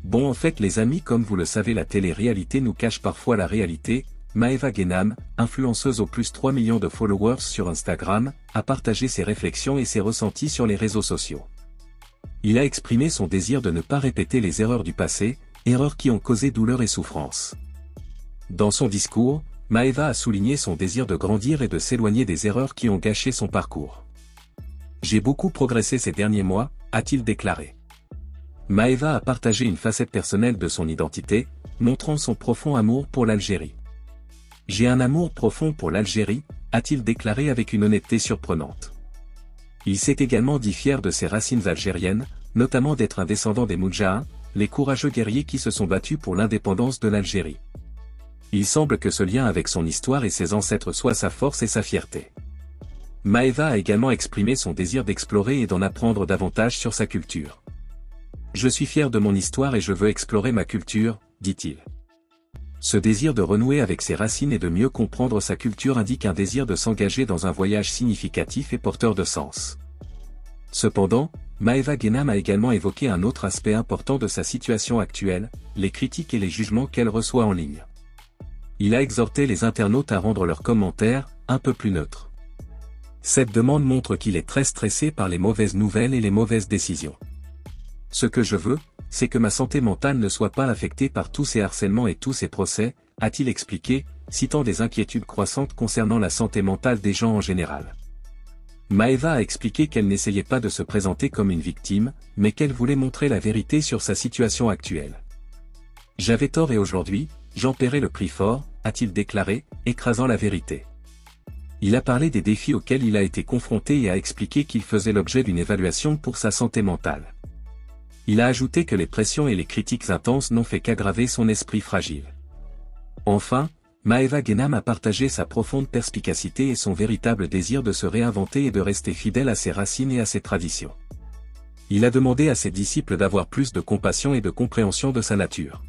Bon en fait les amis comme vous le savez la télé-réalité nous cache parfois la réalité. Maeva Guénam, influenceuse aux plus 3 millions de followers sur Instagram, a partagé ses réflexions et ses ressentis sur les réseaux sociaux. Il a exprimé son désir de ne pas répéter les erreurs du passé, erreurs qui ont causé douleur et souffrance. Dans son discours, Maeva a souligné son désir de grandir et de s'éloigner des erreurs qui ont gâché son parcours. « J'ai beaucoup progressé ces derniers mois », a-t-il déclaré. Maeva a partagé une facette personnelle de son identité, montrant son profond amour pour l'Algérie. « J'ai un amour profond pour l'Algérie », a-t-il déclaré avec une honnêteté surprenante. Il s'est également dit fier de ses racines algériennes, notamment d'être un descendant des Moudjahins, les courageux guerriers qui se sont battus pour l'indépendance de l'Algérie. Il semble que ce lien avec son histoire et ses ancêtres soit sa force et sa fierté. Maeva a également exprimé son désir d'explorer et d'en apprendre davantage sur sa culture. « Je suis fier de mon histoire et je veux explorer ma culture », dit-il. Ce désir de renouer avec ses racines et de mieux comprendre sa culture indique un désir de s'engager dans un voyage significatif et porteur de sens. Cependant, Maeva Guénam a également évoqué un autre aspect important de sa situation actuelle, les critiques et les jugements qu'elle reçoit en ligne. Il a exhorté les internautes à rendre leurs commentaires un peu plus neutres. Cette demande montre qu'il est très stressé par les mauvaises nouvelles et les mauvaises décisions. « Ce que je veux, c'est que ma santé mentale ne soit pas affectée par tous ces harcèlements et tous ces procès », a-t-il expliqué, citant des inquiétudes croissantes concernant la santé mentale des gens en général. Maeva a expliqué qu'elle n'essayait pas de se présenter comme une victime, mais qu'elle voulait montrer la vérité sur sa situation actuelle. « J'avais tort et aujourd'hui, j'en paierai le prix fort », a-t-il déclaré, écrasant la vérité. Il a parlé des défis auxquels il a été confronté et a expliqué qu'il faisait l'objet d'une évaluation pour sa santé mentale. Il a ajouté que les pressions et les critiques intenses n'ont fait qu'aggraver son esprit fragile. Enfin, Maeva Guénam a partagé sa profonde perspicacité et son véritable désir de se réinventer et de rester fidèle à ses racines et à ses traditions. Il a demandé à ses disciples d'avoir plus de compassion et de compréhension de sa nature.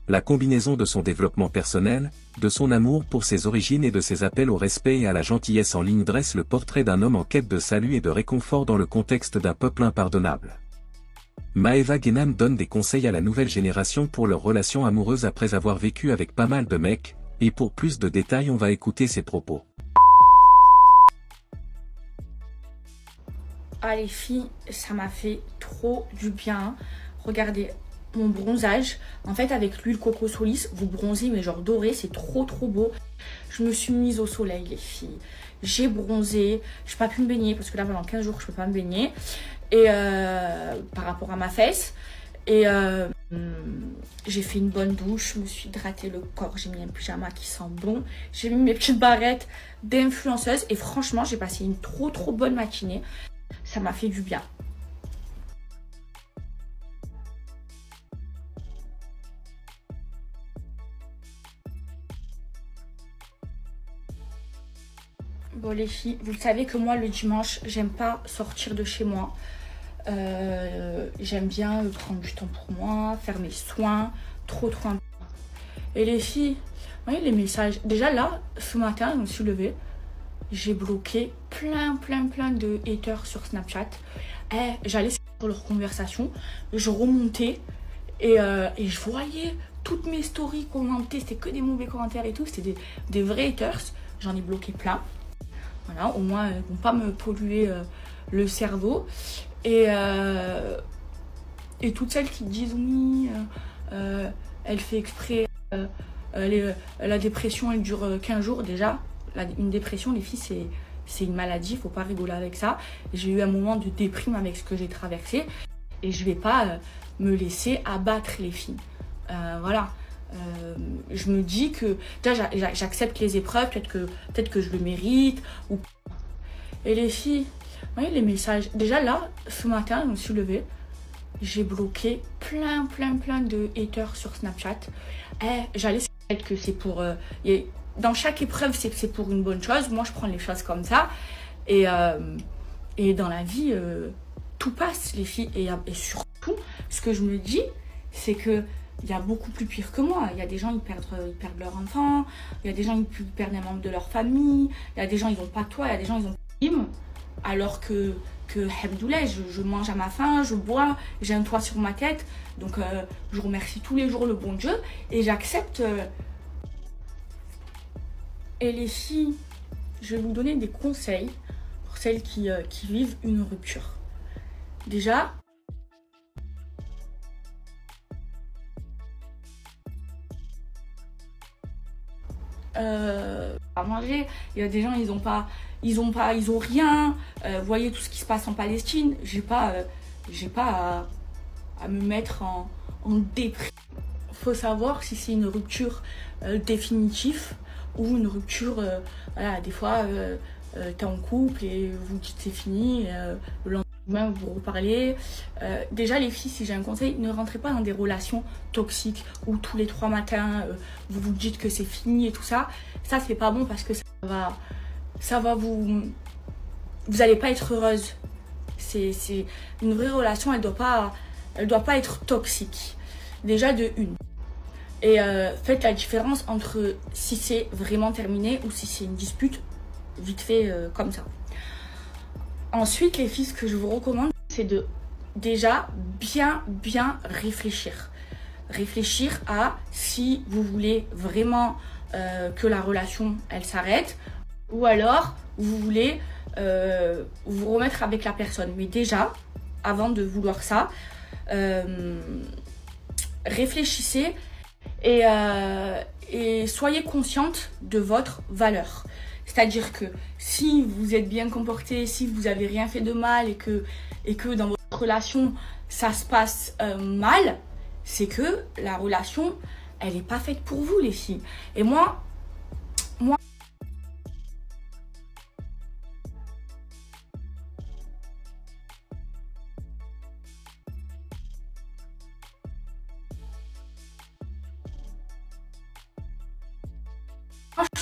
La combinaison de son développement personnel, de son amour pour ses origines et de ses appels au respect et à la gentillesse en ligne dresse le portrait d'un homme en quête de salut et de réconfort dans le contexte d'un peuple impardonnable. Maeva Guénam donne des conseils à la nouvelle génération pour leur relation amoureuse après avoir vécu avec pas mal de mecs, et pour plus de détails on va écouter ses propos. Ah les filles, ça m'a fait trop du bien. Regardez mon bronzage. En fait avec l'huile Coco Solis, vous bronzez mais genre doré, c'est trop beau. Je me suis mise au soleil les filles. J'ai bronzé, je n'ai pas pu me baigner parce que là pendant 15 jours je peux pas me baigner. Et par rapport à ma fesse. Et j'ai fait une bonne douche, je me suis hydraté le corps, j'ai mis un pyjama qui sent bon. J'ai mis mes petites barrettes d'influenceuse et franchement j'ai passé une trop bonne matinée. Ça m'a fait du bien. Bon les filles, vous le savez que moi le dimanche, j'aime pas sortir de chez moi. J'aime bien prendre du temps pour moi, faire mes soins, trop important. Et les filles, vous voyez les messages. Déjà là, ce matin, je me suis levée, j'ai bloqué plein de haters sur Snapchat. J'allais sur leurs conversations, je remontais et je voyais toutes mes stories commentées, c'était que des mauvais commentaires et tout, c'était des vrais haters. J'en ai bloqué plein. Voilà, au moins, ils ne vont pas me polluer le cerveau. Et toutes celles qui disent oui, elle fait exprès, la dépression elle dure 15 jours déjà. Une dépression les filles c'est une maladie, il faut pas rigoler avec ça. J'ai eu un moment de déprime avec ce que j'ai traversé et je vais pas me laisser abattre les filles. Voilà. Je me dis que j'accepte les épreuves, peut-être que je le mérite. Et les filles, vous voyez les messages. Déjà là, ce matin, je me suis levée, j'ai bloqué plein de haters sur Snapchat. J'allais peut-être que c'est pour... dans chaque épreuve, c'est pour une bonne chose. Moi, je prends les choses comme ça. Et dans la vie, tout passe, les filles. Et surtout, ce que je me dis, c'est que il y a beaucoup plus pire que moi. Il y a des gens, ils perdent leur enfant. Il y a des gens, ils perdent un membre de leur famille. Il y a des gens, ils n'ont pas de toit. Il y a des gens, ils ont... alors que Hamdoulah, je mange à ma faim, je bois, j'ai un toit sur ma tête. Donc je remercie tous les jours le bon Dieu et j'accepte. Et les filles, je vais vous donner des conseils pour celles qui vivent une rupture. Déjà, à manger, il y a des gens, ils ont rien. Vous voyez tout ce qui se passe en Palestine, j'ai pas à me mettre en déprime. Faut savoir si c'est une rupture définitive ou une rupture, voilà, des fois t'es en couple et vous dites c'est fini, le lendemain vous reparlez. Déjà les filles, si j'ai un conseil, ne rentrez pas dans des relations toxiques où tous les 3 matins vous vous dites que c'est fini et tout ça. Ça c'est pas bon parce que ça va vous allez pas être heureuse. C'est une vraie relation, elle doit pas être toxique. Déjà de une. Et faites la différence entre si c'est vraiment terminé ou si c'est une dispute vite fait comme ça. Ensuite, les filles, ce que je vous recommande, c'est de déjà bien réfléchir. Réfléchir à si vous voulez vraiment que la relation, elle s'arrête ou alors vous voulez vous remettre avec la personne. Mais déjà, avant de vouloir ça, réfléchissez et soyez consciente de votre valeur. C'est-à-dire que si vous êtes bien comporté, si vous n'avez rien fait de mal et que dans votre relation ça se passe mal, c'est que la relation, elle n'est pas faite pour vous les filles. Et moi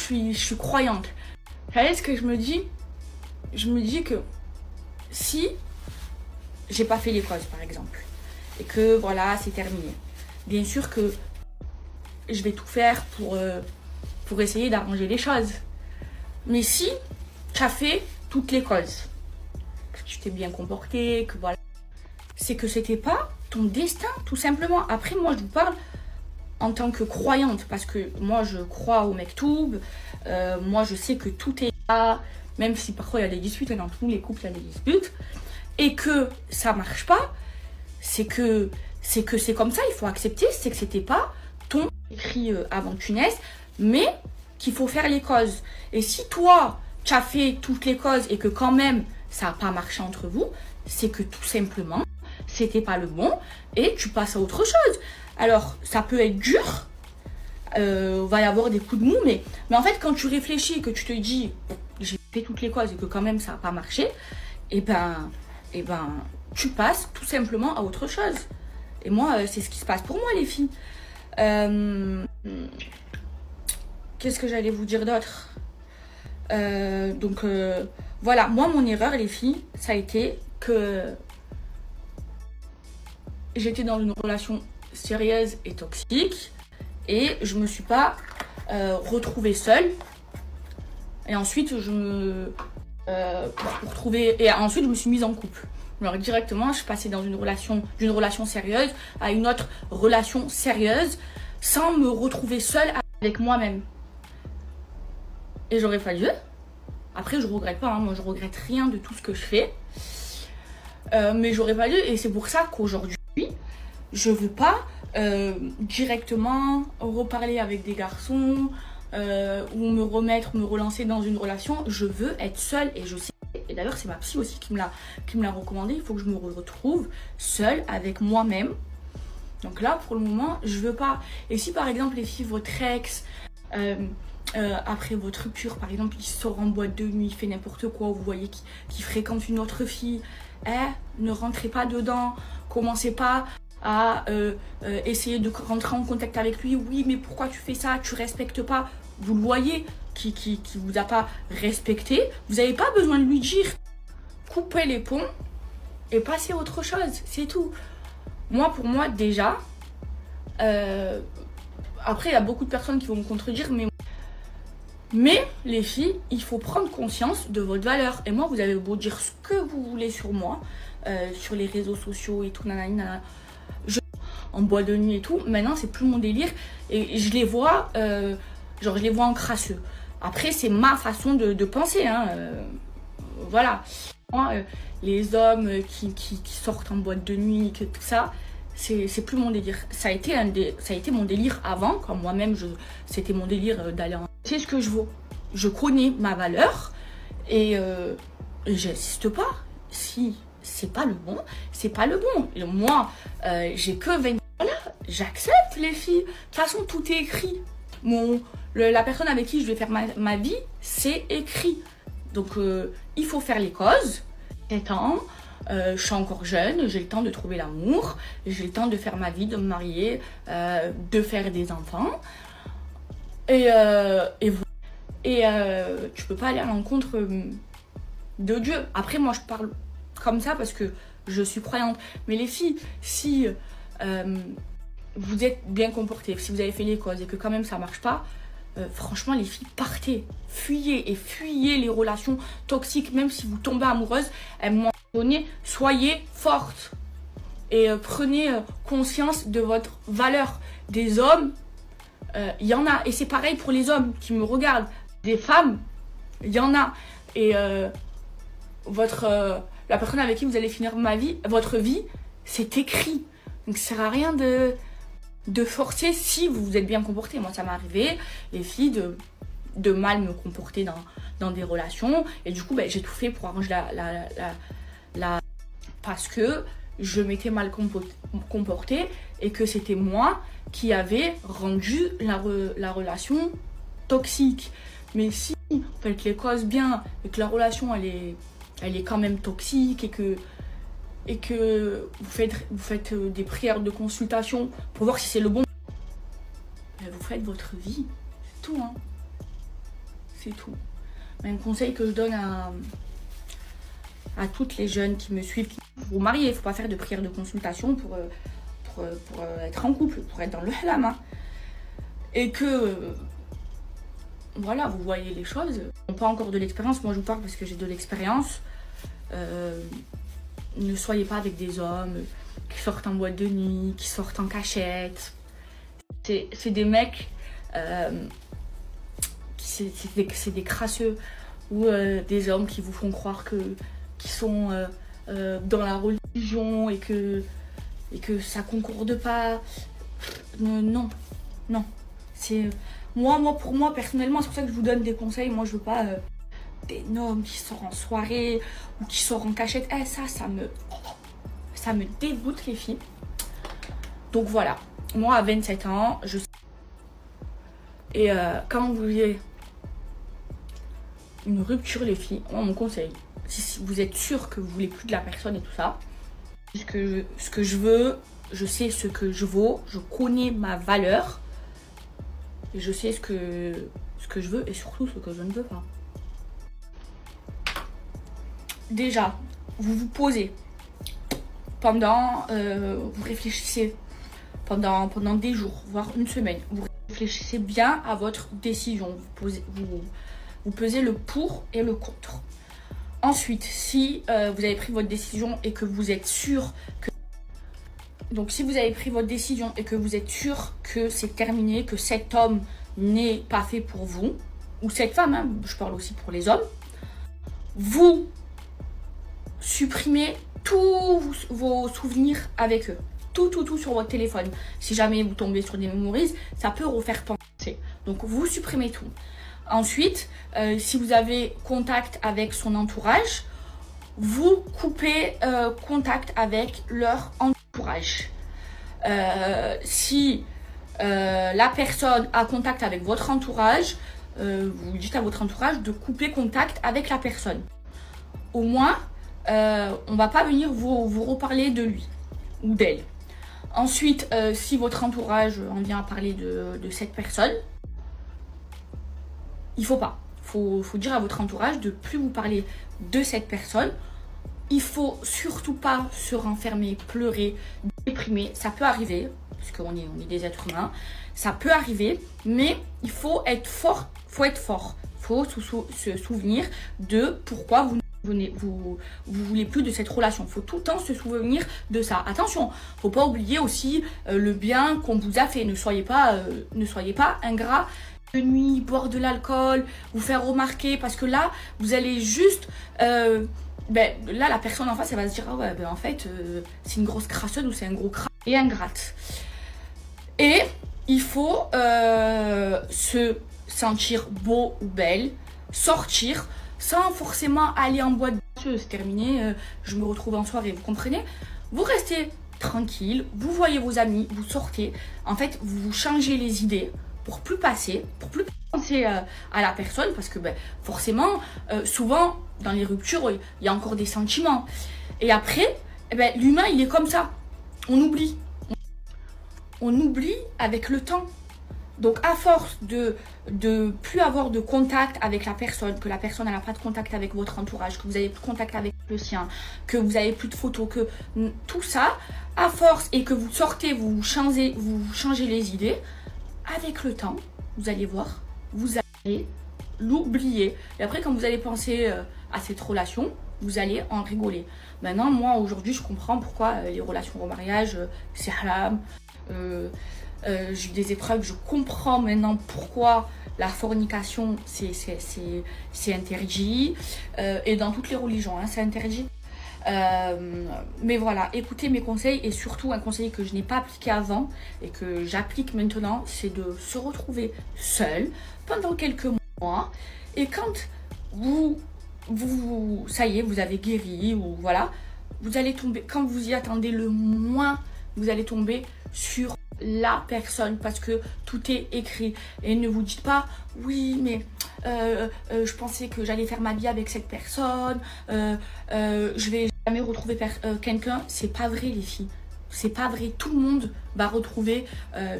je suis croyante. Vous savez ce que je me dis? Je me dis que si j'ai pas fait les causes par exemple et que voilà c'est terminé, bien sûr que je vais tout faire pour essayer d'arranger les choses. Mais si tu as fait toutes les causes, que tu t'es bien comporté, que voilà, c'est que c'était pas ton destin tout simplement. Après moi je vous parle en tant que croyante, parce que moi je crois au Mektoub, moi je sais que tout est là, même si parfois il y a des disputes, et dans tous les couples il y a des disputes, et que ça marche pas, c'est que c'est comme ça, il faut accepter, c'est que c'était pas ton écrit avant que tu naisses, mais qu'il faut faire les causes. Et si toi tu as fait toutes les causes et que quand même ça n'a pas marché entre vous, c'est que tout simplement c'était pas le bon et tu passes à autre chose. Alors, ça peut être dur, va y avoir des coups de mou, mais en fait, quand tu réfléchis, que tu te dis, j'ai fait toutes les causes et que quand même ça n'a pas marché, et ben, tu passes tout simplement à autre chose. Et moi, c'est ce qui se passe pour moi, les filles. Qu'est-ce que j'allais vous dire d'autre? Voilà, moi, mon erreur, les filles, ça a été que j'étais dans une relation sérieuse et toxique et je me suis pas retrouvée seule et ensuite ensuite je me suis mise en couple. Alors directement je suis passée dans d'une relation sérieuse à une autre relation sérieuse sans me retrouver seule avec moi-même. Et j'aurais fallu, après je regrette pas, hein, moi je regrette rien de tout ce que je fais, mais j'aurais fallu, et c'est pour ça qu'aujourd'hui je veux pas directement reparler avec des garçons ou me relancer dans une relation. Je veux être seule et je sais, et d'ailleurs c'est ma psy aussi qui me l'a recommandé, il faut que je me retrouve seule avec moi-même. Donc là pour le moment je veux pas. Et si par exemple les filles, votre ex après votre rupture par exemple il sort en boîte de nuit, il fait n'importe quoi, vous voyez qu'il fréquente une autre fille, ne rentrez pas dedans, commencez pas à essayer de rentrer en contact avec lui. Oui, mais pourquoi tu fais ça? Tu respectes pas. Vous le voyez, qui vous a pas respecté. Vous n'avez pas besoin de lui dire. Coupez les ponts et passez à autre chose. C'est tout. Moi, pour moi, déjà, après, il y a beaucoup de personnes qui vont me contredire, mais Mais les filles, il faut prendre conscience de votre valeur. Et moi, vous avez beau dire ce que vous voulez sur moi, sur les réseaux sociaux et tout, nanana, en boîte de nuit et tout. Maintenant, c'est plus mon délire. Et je les vois, genre je les vois en crasseux. Après, c'est ma façon de penser, hein. Voilà. Moi, les hommes qui sortent en boîte de nuit, que tout ça, c'est plus mon délire. Ça a été mon délire avant, quand moi-même, c'était mon délire d'aller en... C'est ce que je vaux. Je connais ma valeur et j'insiste pas. Si c'est pas le bon, c'est pas le bon. Et moi, j'ai que 20... Voilà, j'accepte les filles. De toute façon, tout est écrit. La personne avec qui je vais faire ma vie, c'est écrit. Donc, il faut faire les causes. 7 ans, je suis encore jeune, j'ai le temps de trouver l'amour, j'ai le temps de faire ma vie, de me marier, de faire des enfants. Et tu peux pas aller à l'encontre de Dieu. Après, moi, je parle comme ça parce que je suis croyante. Mais les filles, si vous êtes bien comportées, si vous avez fait les causes et que quand même ça marche pas, franchement, les filles, partez, fuyez les relations toxiques. Même si vous tombez amoureuse, à un moment donné, soyez forte et prenez conscience de votre valeur. Des hommes, il y en a, et c'est pareil pour les hommes qui me regardent. Des femmes, il y en a, et la personne avec qui vous allez finir votre vie, c'est écrit. Donc ça sert à rien de forcer si vous vous êtes bien comporté. Moi, ça m'est arrivé, les filles, de mal me comporter dans des relations. Et du coup, ben, j'ai tout fait pour arranger parce que je m'étais mal comportée et que c'était moi qui avait rendu la relation toxique. Mais si vous faites les causes bien et que la relation, elle est quand même toxique et que vous faites des prières de consultation pour voir si c'est le bon, vous faites votre vie, c'est tout, hein. C'est tout. Un conseil que je donne à toutes les jeunes qui me suivent, pour vous marier, il ne faut pas faire de prières de consultation pour être en couple, pour être dans le halam, hein. Et que voilà, vous voyez les choses. Pas encore de l'expérience, moi je vous parle parce que j'ai de l'expérience. Ne soyez pas avec des hommes qui sortent en boîte de nuit, qui sortent en cachette. C'est des mecs, c'est des crasseux, ou des hommes qui vous font croire qu'ils sont dans la religion et que ça concorde pas. Non. Pour moi, personnellement, c'est pour ça que je vous donne des conseils. Moi, je veux pas des hommes qui sortent en soirée ou qui sortent en cachette. Ça me dégoûte, les filles. Donc voilà, moi à 27 ans, je sais. Et quand vous avez une rupture, les filles, moi mon conseil, si vous êtes sûr que vous voulez plus de la personne et tout ça, ce que je veux, je sais ce que je vaux, je connais ma valeur. Et je sais ce que je veux et surtout ce que je ne veux pas. Déjà, vous vous posez. Vous réfléchissez pendant des jours, voire une semaine. Vous réfléchissez bien à votre décision. Vous pesez le pour et le contre. Ensuite, si vous avez pris votre décision et que vous êtes sûr que... Donc si vous avez pris votre décision et que vous êtes sûr que c'est terminé, que cet homme n'est pas fait pour vous, ou cette femme, hein, je parle aussi pour les hommes, vous supprimez tous vos souvenirs avec eux. Tout sur votre téléphone. Si jamais vous tombez sur des memories, ça peut refaire penser. Donc vous supprimez tout. Ensuite, si vous avez contact avec son entourage, vous coupez contact avec leur entourage. Si la personne a contact avec votre entourage, vous dites à votre entourage de couper contact avec la personne. Au moins, on va pas venir vous reparler de lui ou d'elle. Ensuite, si votre entourage en vient à parler de cette personne, il faut pas. Faut dire à votre entourage de plus vous parler de cette personne. Il faut surtout pas se renfermer, pleurer, déprimer. Ça peut arriver. parce qu'on est des êtres humains. Ça peut arriver, mais il faut être fort. Il faut se souvenir de pourquoi vous voulez plus de cette relation. Il faut tout le temps se souvenir de ça. Attention, il ne faut pas oublier aussi le bien qu'on vous a fait. Ne soyez pas ingrat. De nuit, boire de l'alcool, vous faire remarquer, parce que là, vous allez juste... là, la personne en face, elle va se dire, ah ouais, en fait, c'est une grosse crasseuse ou c'est un gros crasse et ingrate. Et il faut se sentir beau ou belle, sortir, sans forcément aller en boîte. C'est terminé, je me retrouve en soirée, vous comprenez? Vous restez tranquille, vous voyez vos amis, vous sortez. En fait, vous changez les idées pour plus penser à la personne, parce que forcément, souvent, dans les ruptures, il y a encore des sentiments. Et après, l'humain, il est comme ça. On oublie. On oublie avec le temps. Donc, à force de plus avoir de contact avec la personne, que la personne n'a pas de contact avec votre entourage, que vous n'avez plus de contact avec le sien, que vous n'avez plus de photos, que tout ça, à force, et que vous sortez, vous changez les idées, avec le temps, vous allez voir, vous allez l'oublier. Et après, quand vous allez penser à cette relation, vous allez en rigoler. Maintenant, moi, aujourd'hui, je comprends pourquoi les relations au mariage, c'est haram. J'ai eu des épreuves, je comprends maintenant pourquoi la fornication, c'est interdit. Et dans toutes les religions, hein, c'est interdit. Mais voilà, écoutez mes conseils, et surtout un conseil que je n'ai pas appliqué avant et que j'applique maintenant, c'est de se retrouver seul pendant quelques mois, et quand ça y est, vous avez guéri, ou voilà, vous allez tomber, quand vous y attendez le moins, vous allez tomber sur la personne, parce que tout est écrit. Et ne vous dites pas, oui, mais je pensais que j'allais faire ma vie avec cette personne, je vais jamais retrouver quelqu'un. C'est pas vrai, les filles. C'est pas vrai. Tout le monde va retrouver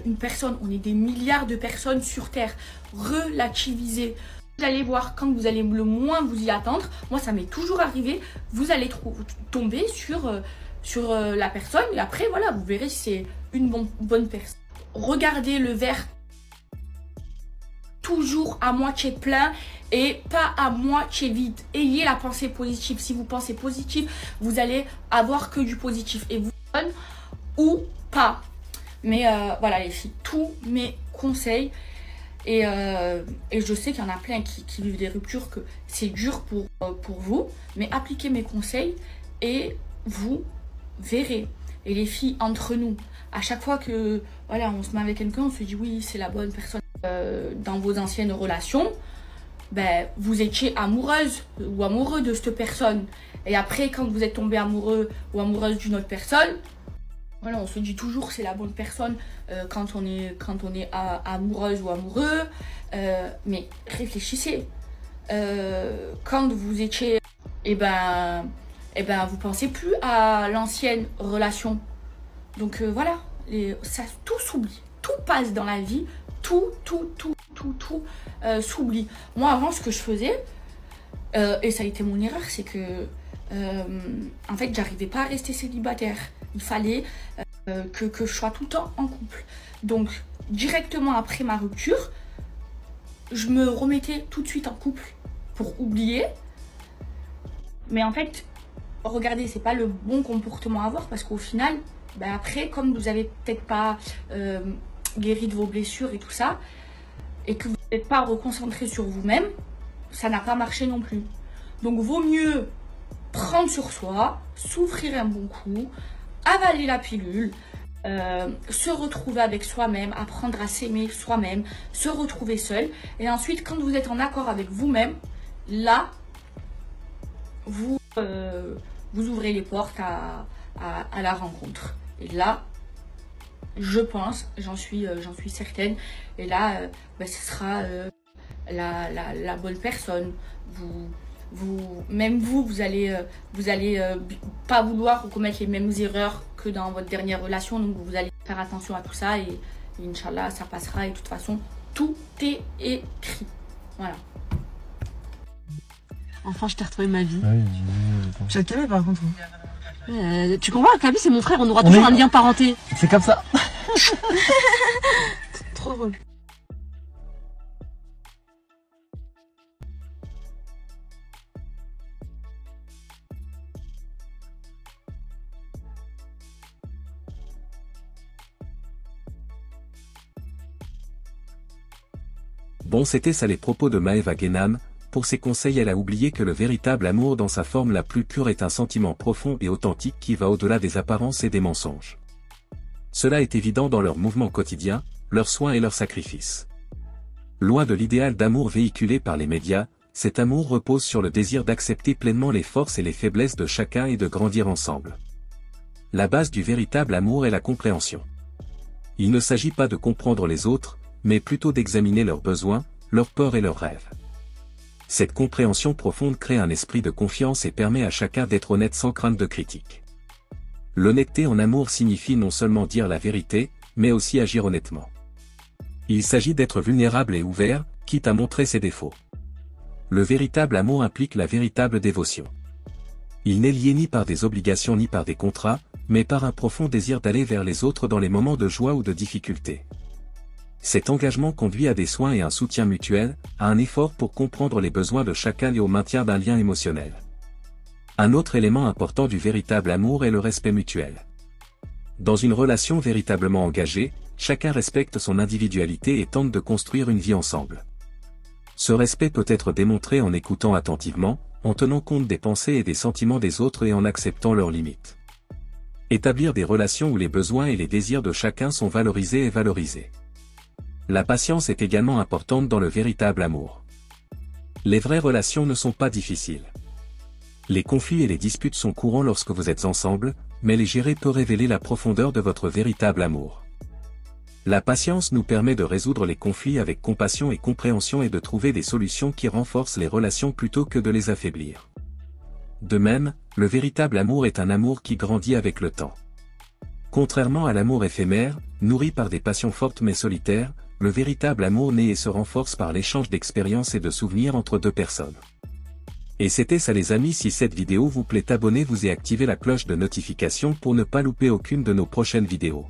une personne. On est des milliards de personnes sur Terre. Relativisez. Vous allez voir, quand vous allez le moins vous y attendre, moi ça m'est toujours arrivé, vous allez tomber sur la personne, et après voilà, vous verrez si c'est une bonne personne. Regardez le verre toujours à moitié plein et pas à moitié vide. Ayez la pensée positive. Si vous pensez positif, vous allez avoir que du positif, et vous donne ou pas. Mais voilà les filles, tous mes conseils. Et je sais qu'il y en a plein qui vivent des ruptures, que c'est dur pour vous, mais appliquez mes conseils et vous verrez. Et les filles, entre nous, à chaque fois que voilà, on se met avec quelqu'un, on se dit oui, c'est la bonne personne. Dans vos anciennes relations, vous étiez amoureuse ou amoureux de cette personne. Et après, quand vous êtes tombé amoureux ou amoureuse d'une autre personne, voilà, on se dit toujours c'est la bonne personne quand on est amoureuse ou amoureux. Mais réfléchissez. Quand vous étiez, vous pensez plus à l'ancienne relation. Donc voilà, ça tout s'oublie, tout passe dans la vie, tout s'oublie. Moi avant, ce que je faisais, et ça a été mon erreur, c'est que en fait j'arrivais pas à rester célibataire. Il fallait que je sois tout le temps en couple. Donc directement après ma rupture, je me remettais tout de suite en couple pour oublier. Mais en fait, regardez, c'est pas le bon comportement à avoir, parce qu'au final, après, comme vous avez peut-être pas guéri de vos blessures et tout ça, et que vous n'êtes pas reconcentré sur vous-même, ça n'a pas marché non plus. Donc vaut mieux prendre sur soi, souffrir un bon coup, avaler la pilule, se retrouver avec soi-même, apprendre à s'aimer soi-même, se retrouver seul. Et ensuite, quand vous êtes en accord avec vous-même, là, vous ouvrez les portes à la rencontre. Et là, je pense, j'en suis certaine, et là, ce sera la bonne personne. Même vous allez pas vouloir commettre les mêmes erreurs que dans votre dernière relation, donc vous allez faire attention à tout ça, et Inch'Allah, ça passera, et de toute façon, tout est écrit. Voilà. Enfin, je t'ai retrouvé ma vie. Oui, Je t'aimais par contre. Tu comprends, Kaby, c'est mon frère, on aura toujours un lien parenté. c'est comme ça. Trop drôle. Bon, c'était ça les propos de Maëva Guénam. Pour ses conseils, elle a oublié que le véritable amour dans sa forme la plus pure est un sentiment profond et authentique qui va au-delà des apparences et des mensonges. Cela est évident dans leurs mouvements quotidiens, leurs soins et leurs sacrifices. Loin de l'idéal d'amour véhiculé par les médias, cet amour repose sur le désir d'accepter pleinement les forces et les faiblesses de chacun et de grandir ensemble. La base du véritable amour est la compréhension. Il ne s'agit pas de comprendre les autres, mais plutôt d'examiner leurs besoins, leurs peurs et leurs rêves. Cette compréhension profonde crée un esprit de confiance et permet à chacun d'être honnête sans crainte de critique. L'honnêteté en amour signifie non seulement dire la vérité, mais aussi agir honnêtement. Il s'agit d'être vulnérable et ouvert, quitte à montrer ses défauts. Le véritable amour implique la véritable dévotion. Il n'est lié ni par des obligations ni par des contrats, mais par un profond désir d'aller vers les autres dans les moments de joie ou de difficulté. Cet engagement conduit à des soins et un soutien mutuel, à un effort pour comprendre les besoins de chacun et au maintien d'un lien émotionnel. Un autre élément important du véritable amour est le respect mutuel. Dans une relation véritablement engagée, chacun respecte son individualité et tente de construire une vie ensemble. Ce respect peut être démontré en écoutant attentivement, en tenant compte des pensées et des sentiments des autres et en acceptant leurs limites. Établir des relations où les besoins et les désirs de chacun sont valorisés et valorisés. La patience est également importante dans le véritable amour. Les vraies relations ne sont pas difficiles. Les conflits et les disputes sont courants lorsque vous êtes ensemble, mais les gérer peut révéler la profondeur de votre véritable amour. La patience nous permet de résoudre les conflits avec compassion et compréhension et de trouver des solutions qui renforcent les relations plutôt que de les affaiblir. De même, le véritable amour est un amour qui grandit avec le temps. Contrairement à l'amour éphémère, nourri par des passions fortes mais solitaires, le véritable amour naît et se renforce par l'échange d'expériences et de souvenirs entre deux personnes. Et c'était ça les amis, si cette vidéo vous plaît, abonnez-vous et activez la cloche de notification pour ne pas louper aucune de nos prochaines vidéos.